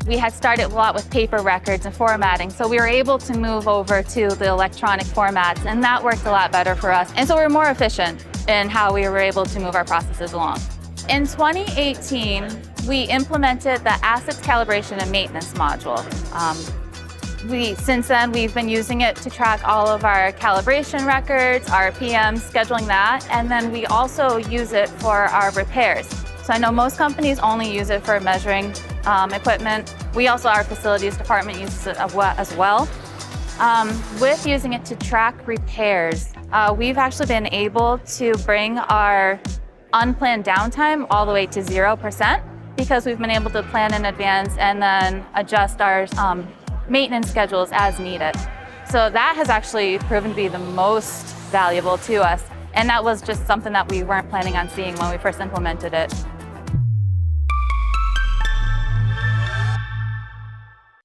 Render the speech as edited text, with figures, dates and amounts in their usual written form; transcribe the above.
We had started a lot with paper records and formatting, so we were able to move over to the electronic formats, and that worked a lot better for us. And so we're more efficient in how we were able to move our processes along. In 2018, we implemented the assets calibration and maintenance module. Since then, we've been using it to track all of our calibration records, our PMs, scheduling that, and then we also use it for our repairs. So I know most companies only use it for measuring equipment. We also, our facilities department uses it as well. With using it to track repairs, we've actually been able to bring our unplanned downtime all the way to 0% because we've been able to plan in advance and then adjust our maintenance schedules as needed. So that has actually proven to be the most valuable to us. And that was just something that we weren't planning on seeing when we first implemented it.